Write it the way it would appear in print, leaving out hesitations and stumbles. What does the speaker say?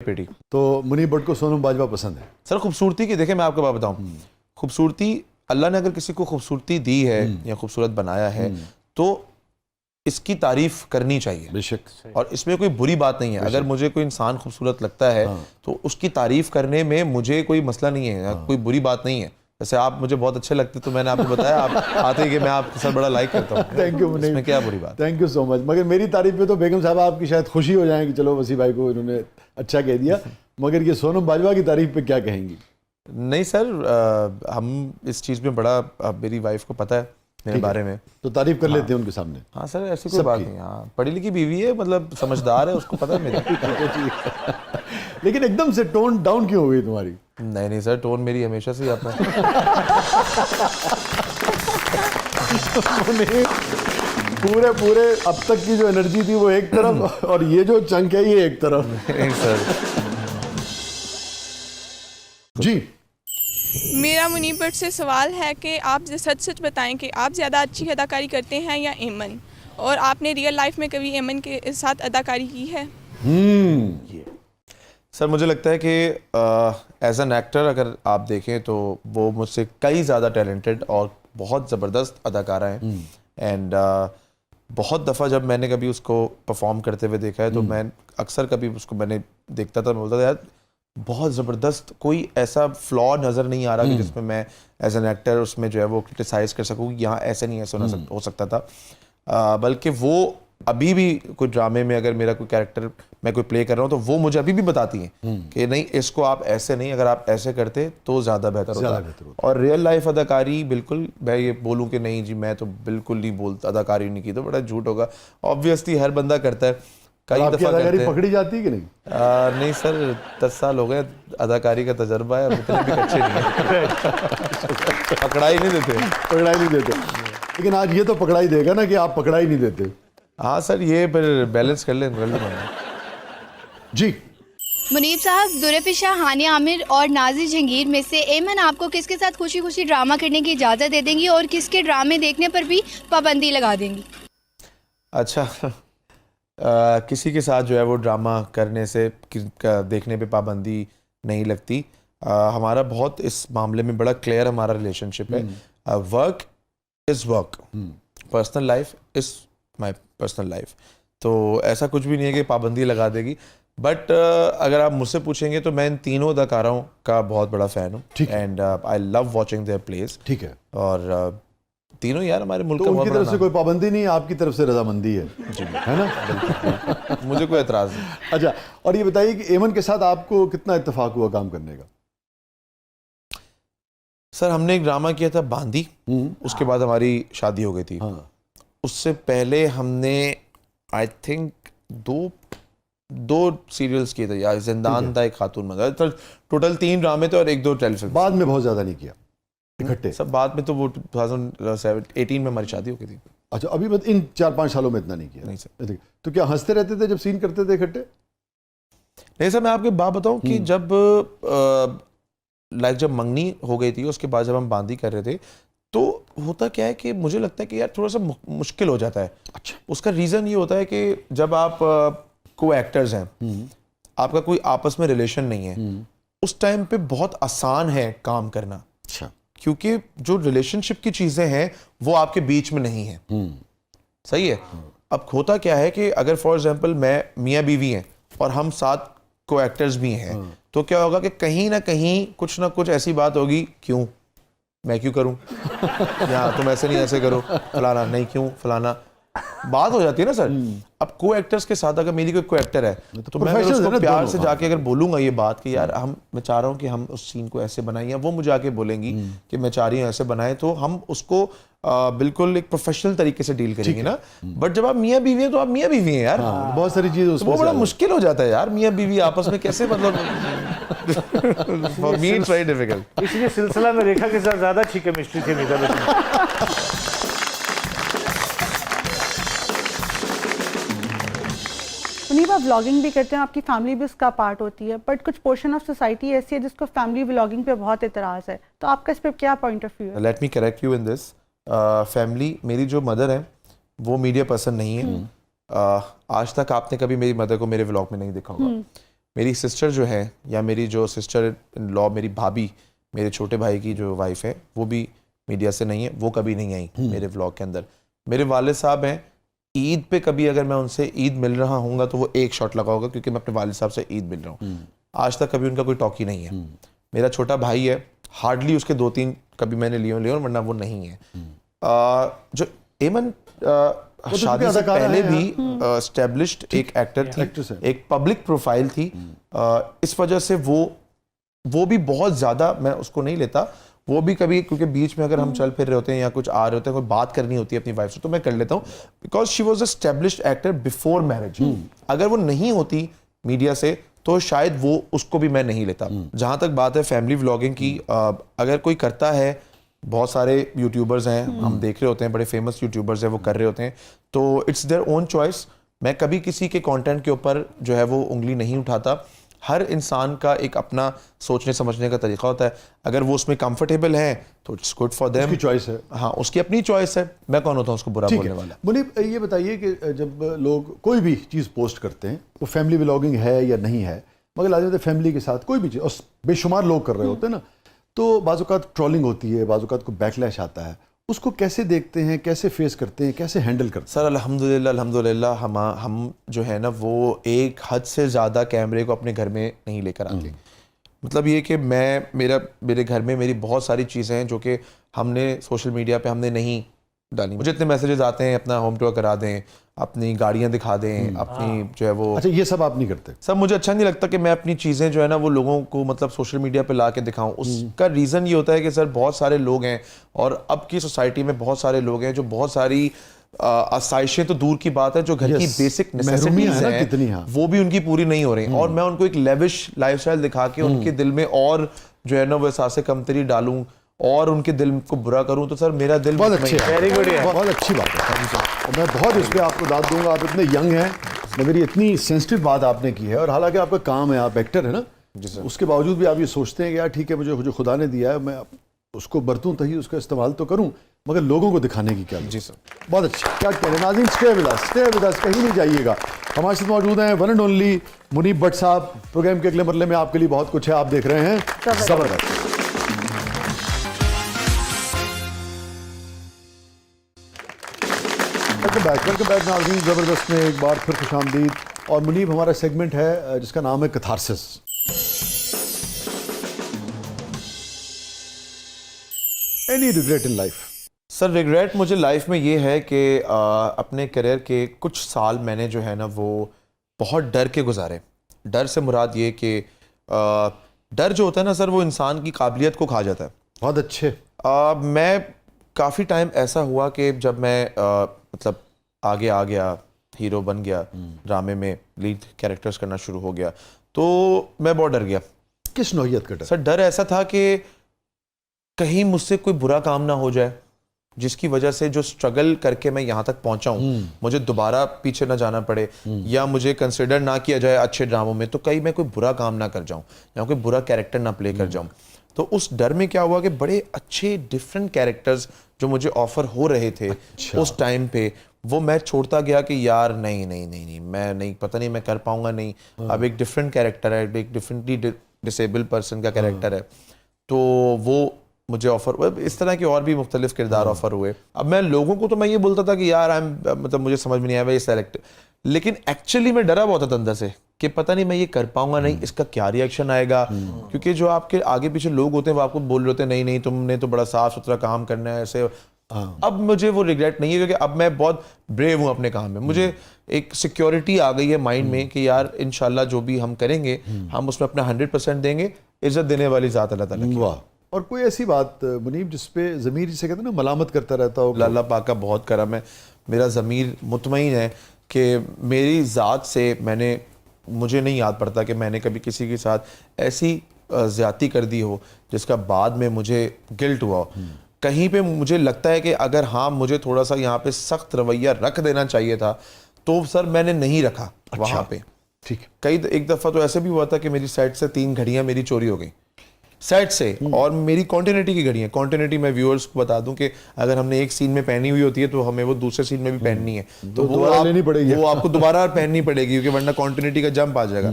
बेटी। तो मुनीब भट्ट को सोनम बाजवा पसंद है? सर खूबसूरती की देखें, मैं आपको बात बताऊं, खूबसूरती अल्लाह ने अगर किसी को खूबसूरती दी है या खूबसूरत बनाया है तो इसकी तारीफ करनी चाहिए बेशक। और इसमें कोई बुरी बात नहीं है। अगर मुझे कोई इंसान खूबसूरत लगता है तो उसकी तारीफ करने में मुझे कोई मसला नहीं है, कोई बुरी बात नहीं है। जैसे आप मुझे बहुत अच्छे लगते तो मैंने आपको बताया आप आते ही कि मैं आपके साथ बड़ा लाइक करता हूँ। थैंक यू मुनीब, इसमें क्या बुरी बात? Thank you so much. मगर मेरी तारीफ पे तो बेगम साहब आपकी शायद खुशी हो जाए कि चलो वसी भाई को इन्होंने अच्छा कह दिया, मगर ये सोनम बाजवा की तारीफ पे क्या कहेंगी? नहीं सर, हम इस चीज़ में बड़ा, मेरी वाइफ को पता है मेरे बारे में, तो तारीफ कर लेते हैं उनके सामने। हाँ सर, ऐसी कोई बात नहीं। हाँ, पढ़ी लिखी बीवी है, मतलब समझदार है, उसको पता है मेरी। लेकिन एकदम से टोन डाउन क्यों हो गई तुम्हारी? नहीं नहीं सर, टोन मेरी हमेशा से ही आता है। पूरे पूरे अब तक की जो एनर्जी थी वो एक तरफ और ये जो चंक है ये एक तरफ। नहीं सर। जी मेरा मुनीब भट्ट से सवाल है कि आप सच सच बताएं कि आप ज़्यादा अच्छी अदाकारी करते हैं या एमन, और आपने रियल लाइफ में कभी एमन के साथ अदाकारी की है? सर मुझे लगता है कि एज एन एक्टर अगर आप देखें तो वो मुझसे कई ज़्यादा टैलेंटेड और बहुत ज़बरदस्त अदाकारा हैं। एंड बहुत दफ़ा जब मैंने कभी उसको परफॉर्म करते हुए देखा है तो मैं अक्सर कभी उसको मैंने देखता था, मैं बोलता था यार बहुत ज़बरदस्त, कोई ऐसा फ्लॉ नज़र नहीं आ रहा कि जिसमें मैं एज एन एक्टर उसमें जो है वो क्रिटिसाइज़ कर सकूँ यहाँ ऐसे नहीं ऐसे हो सकता था। बल्कि वो अभी भी कोई ड्रामे में अगर मेरा कोई कैरेक्टर मैं कोई प्ले कर रहा हूँ तो वो मुझे अभी भी बताती हैं कि नहीं इसको आप ऐसे नहीं, अगर आप ऐसे करते तो ज़्यादा बेहतर होता। और रियल लाइफ अदाकारी बिल्कुल मैं ये बोलूँ कि नहीं जी मैं तो बिल्कुल नहीं बोलता, अदाकारी नहीं की तो बड़ा झूठ होगा। ऑब्वियसली हर बंदा करता है, कई दफ़ा अदाकारी पकड़ी जाती है कि नहीं? नहीं सर, 10 साल हो गए, अदाकारी का तजर्बा है, उतने भी अच्छे नहीं है। पकड़ाई नहीं देते। लेकिन आज ये तो पकड़ाई देगा ना कि आप पकड़ाई नहीं देते। हाँ सर, ये फिर बैलेंस कर लें। जी मुनीब साहब, दुरफिशा, हानिया आमिर और नाज़ी जहांगीर में से एमन आपको किसके साथ खुशी खुशी ड्रामा करने की इजाज़त दे देंगी और किसके ड्रामे देखने पर भी पाबंदी लगा देंगी? अच्छा, किसी के साथ जो है वो ड्रामा करने से देखने पे पाबंदी नहीं लगती। हमारा बहुत इस मामले में बड़ा क्लियर हमारा रिलेशनशिप है। Work is work, personal life is my personal life. तो ऐसा कुछ भी नहीं है कि पाबंदी लगा देगी। बट अगर आप मुझसे पूछेंगे तो मैं इन तीनों अदाकारों का बहुत बड़ा फ़ैन हूँ and I love watching their place. ठीक है। और तीनों यार हमारे मुल्क तो का उनकी तरफ से कोई पाबंदी नहीं, आपकी तरफ से रजामंदी है जी, है ना? मुझे कोई एतराज़ नहीं। अच्छा, और ये बताइए कि एमन के साथ आपको कितना इत्तेफाक हुआ काम करने का? सर हमने एक ड्रामा किया था बांदी, उसके बाद हमारी शादी हो गई थी। उससे पहले हमने आई थिंक दो सीरियल्स किए थे यार, जिंदान था, एक खातून मगर, तो टोटल 3 ड्रामे थे और 1-2 टेलीफिल्म। बाद में बहुत ज़्यादा नहीं किया इकट्ठे? सब बाद में तो वो 2018 में हमारी शादी हो गई थी। अच्छा, अभी बस इन 4-5 सालों में इतना नहीं किया? नहीं सर। तो क्या हंसते रहते थे जब सीन करते थे इकट्ठे? नहीं सर, मैं आपकी बात बताऊं कि जब जब मंगनी हो गई थी उसके बाद जब हम बांदी कर रहे थे तो होता क्या है कि मुझे लगता है कि यार थोड़ा सा मुश्किल हो जाता है। अच्छा, उसका रीज़न ये होता है कि जब आप को एक्टर्स हैं, आपका कोई आपस में रिलेशन नहीं है, उस टाइम पे बहुत आसान है काम करना। अच्छा, क्योंकि जो रिलेशनशिप की चीज़ें हैं वो आपके बीच में नहीं है। सही है। अब होता क्या है कि अगर फॉर एग्जांपल मैं मियाँ बीवी हैं और हम साथ को एक्टर्स भी हैं, तो क्या होगा कि कहीं ना कहीं कुछ ना कुछ ऐसी बात होगी, क्यों मैं क्यों करूं या तुम ऐसे नहीं ऐसे करो, फलाना नहीं क्यों फलाना, बात हो जाती है ना सर। अब को एक्टर्स के साथ अगर मेरी कोई एक्टर है तो मैं अगर उसको प्यार से जाके अगर बोलूंगा ये बात कि यार मैं चाह रहा हूँ कि हम उस सीन को ऐसे बनाएं, या वो मुझे आके बोलेंगी कि मैं चाह रही हूँ ऐसे बनाएं, तो हम उसको बिल्कुल एक प्रोफेशनल तरीके से डील करेंगे ना। बट जब आप मियाँ बीवी हैं तो आप मियाँ बीवी हैं यार। बहुत सारी चीज़ें उसमें वो बड़ा मुश्किल हो जाता है यार, मियाँ बीवी आपस में कैसे, मतलब for me it's very difficult. इसलिए सिलसिला में रेखा के साथ ज़्यादा अच्छी केमिस्ट्री थी अमिताभ बच्चन। मुनीब, आप व्लॉगिंग भी करते हैं, आपकी फैमिली भी उसका पार्ट होती है, बट कुछ पोर्शन ऑफ सोसाइटी ऐसी है जिसको फैमिली व्लॉगिंग पे बहुत एतराज़ है, तो आपका इस पर क्या पॉइंट ऑफ व्यू है? Let me correct you in this. Family, मेरी जो मदर है वो मीडिया पर्सन नहीं है। आज तक आपने कभी मेरी मदर को मेरे व्लॉग में नहीं देखा होगा। मेरी सिस्टर जो है, या मेरी जो सिस्टर इन लॉ, मेरी भाभी, मेरे छोटे भाई की जो वाइफ है, वो भी मीडिया से नहीं है, वो कभी नहीं आई मेरे व्लॉग के अंदर। मेरे वालिद साहब हैं, ईद पे कभी अगर मैं उनसे ईद मिल रहा हूँगा तो वो एक शॉट लगा होगा, क्योंकि मैं अपने वालिद साहब से ईद मिल रहा हूँ। आज तक कभी उनका कोई टॉकी नहीं है। मेरा छोटा भाई है, हार्डली उसके 2-3 कभी मैंने लिए वरना वो नहीं है। जो एमन शादी से पहले भी एस्टेब्लिश्ड एक एक्टर थी, एक पब्लिक प्रोफाइल थी। इस वजह से वो भी बहुत ज़्यादा, मैं उसको नहीं लेता, वो भी कभी, क्योंकि बीच में अगर हम चल फिर रहे होते हैं या कुछ आ रहे होते हैं, कोई बात करनी होती है अपनी वाइफ से, तो मैं कर लेता हूँ, because she was established actor before marriage. अगर वो नहीं होती मीडिया से तो शायद वो उसको भी मैं नहीं लेता। जहाँ तक बात है फैमिली व्लॉगिंग की, अगर कोई करता है, बहुत सारे यूट्यूबर्स हैं, हम देख रहे होते हैं, बड़े फेमस यूट्यूबर्स हैं, वो कर रहे होते हैं, तो इट्स देयर ओन चॉइस। मैं कभी किसी के कंटेंट के ऊपर जो है वो उंगली नहीं उठाता। हर इंसान का एक अपना सोचने समझने का तरीका होता है। अगर वो उसमें कंफर्टेबल है तो इट्स गुड फॉर देम, उसकी चॉइस है। हाँ, उसकी अपनी चॉइस है, मैं कौन होता हूँ उसको बुरा बोलने वाला। मुनीब, ये बताइए कि जब लोग कोई भी चीज़ पोस्ट करते हैं, वो फैमिली व्लॉगिंग है या नहीं है, मगर लाजमी है फैमिली के साथ कोई भी चीज़, और बेशुमार लोग कर रहे होते हैं ना, तो बाज़-औक़ात ट्रोलिंग होती है, बाज़-औक़ात को बैकलैश आता है, उसको कैसे देखते हैं, कैसे फेस करते हैं, कैसे हैंडल करते हैं? सर अल्हम्दुलिल्लाह हम जो है ना वो एक हद से ज़्यादा कैमरे को अपने घर में नहीं लेकर आते। मतलब ये कि मेरे घर में मेरी बहुत सारी चीज़ें हैं जो कि हमने सोशल मीडिया पे हमने नहीं डाली। मुझे इतने मैसेजेस आते हैं, अपना होम टूर करा दें, अपनी गाड़ियाँ दिखा दें, अपनी जो है वो। अच्छा, ये सब आप नहीं करते? सब मुझे अच्छा नहीं लगता कि मैं अपनी चीज़ें जो है ना वो लोगों को मतलब सोशल मीडिया पे ला के दिखाऊं। उसका रीज़न ये होता है कि सर बहुत सारे लोग हैं, और अब की सोसाइटी में बहुत सारे लोग हैं जो बहुत सारी आसाइशें तो दूर की बात है, जो घर की बेसिक नेसेसिटीज हैं वो भी उनकी पूरी नहीं हो रही, और मैं उनको एक लेविश लाइफस्टाइल दिखा के उनके दिल में और जो है ना वो एहसास कमतरी डालूं और उनके दिल को बुरा करूं, तो सर मेरा दिल बहुत अच्छी है, वेरी गुड, बहुत अच्छी बात है। मैं बहुत इस पर आपको दाद दूंगा, आप इतने यंग हैं, मगर ये इतनी सेंसिटिव बात आपने की है, और हालांकि आपका काम है, आप एक्टर है ना, उसके बावजूद भी आप ये सोचते हैं कि यार ठीक है, मुझे जो खुदा ने दिया है मैं उसको बरतूं तही, उसका इस्तेमाल तो करूं, मगर लोगों को दिखाने की क्या। जी सर, बहुत अच्छा। क्या कहते हैं नाज़रीन, स्टे विद अस, कहीं नहीं जाइएगा। हमारे साथ मौजूद हैं one and only Munib Bhatt साहब। प्रोग्राम के अगले मरले में आपके लिए बहुत कुछ है, आप देख रहे हैं ज़बरदस्त। वेलकम बैक नाज़रीन, ज़बरदस्त में एक बार फिर खुशामदीद। और मुनीब, हमारा सेगमेंट है जिसका नाम है catharsis. Any regret in life? Sir regret मुझे लाइफ में ये है कि अपने करियर के कुछ साल मैंने जो है ना वो बहुत डर के गुजारे। डर से मुराद ये कि डर जो होता है ना सर, वो इंसान की काबिलियत को खा जाता है। बहुत अच्छे। मैं काफ़ी टाइम ऐसा हुआ कि जब मैं मतलब आगे आ गया, हीरो बन गया, ड्रामे में लीड कैरेक्टर्स करना शुरू हो गया, तो मैं बहुत डर गया। किस नौइयत का डर? सर डर ऐसा था कि कहीं मुझसे कोई बुरा काम ना हो जाए, जिसकी वजह से जो स्ट्रगल करके मैं यहाँ तक पहुँचा हूँ मुझे दोबारा पीछे ना जाना पड़े, या मुझे कंसिडर ना किया जाए अच्छे ड्रामों में, तो कहीं मैं कोई बुरा काम ना कर जाऊँ या कोई बुरा कैरेक्टर ना प्ले कर जाऊँ। तो उस डर में क्या हुआ कि बड़े अच्छे डिफरेंट कैरेक्टर्स जो मुझे ऑफर हो रहे थे उस टाइम पे, वो मैं छोड़ता गया कि यार नहीं मैं नहीं, पता नहीं मैं कर पाऊंगा नहीं। अब एक डिफरेंट कैरेक्टर है, एक डिफरेंटली डिसेबल पर्सन का कैरेक्टर है, तो वो मुझे ऑफर, इस तरह के और भी मुख्तलिफ किरदार ऑफर हुए। अब मैं लोगों को तो मैं ये बोलता था कि यार मतलब मुझे समझ में नहीं आया भाई सेलेक्ट, लेकिन एक्चुअली मैं डरा बहुत था अंदर से कि पता नहीं मैं ये कर पाऊंगा नहीं, इसका क्या रिएक्शन आएगा, क्योंकि जो आपके आगे पीछे लोग होते हैं वो आपको बोल रहे होते हैं नहीं तुमने तो बड़ा साफ सुथरा काम करना है ऐसे। अब मुझे वो रिग्रेट नहीं है, क्योंकि अब मैं बहुत ब्रेव हूँ अपने काम में। मुझे एक सिक्योरिटी आ गई है माइंड में कि यार इंशाल्लाह जो भी हम करेंगे हम उसमें अपना 100% देंगे। इज्जत देने वाली ज़ात अल्लाह ताला की। वाह। और कोई ऐसी बात मुनीब जिसपे ज़मीर, जिसे कहते हैं ना, मलामत करता रहता हो? अल्लाह पाक का बहुत करम है, मेरा ज़मीर मुतमईन है कि मेरी ज़ात से मुझे नहीं याद पड़ता कि मैंने कभी किसी के साथ ऐसी ज़्यादती कर दी हो जिसका बाद में मुझे गिल्ट हुआ हो। कहीं पे मुझे लगता है कि अगर हाँ मुझे थोड़ा सा यहाँ पे सख्त रवैया रख देना चाहिए था, तो सर मैंने नहीं रखा। अच्छा, वहाँ पे ठीक है। एक दफ़ा तो ऐसे भी हुआ था कि मेरी सेट से 3 घड़ियाँ मेरी चोरी हो गई सेट से, और मेरी कॉन्टिन्यूटी की घड़ियाँ। कॉन्टिन्यूटी मैं व्यूअर्स को बता दूं कि अगर हमने एक सीन में पहनी हुई होती है तो हमें वो दूसरे सीन में भी पहननी है, तो वो लेनी पड़ेगी, वो आपको दोबारा पहननी पड़ेगी, क्योंकि वरना कॉन्टिन्यूटी का जंप आ जाएगा।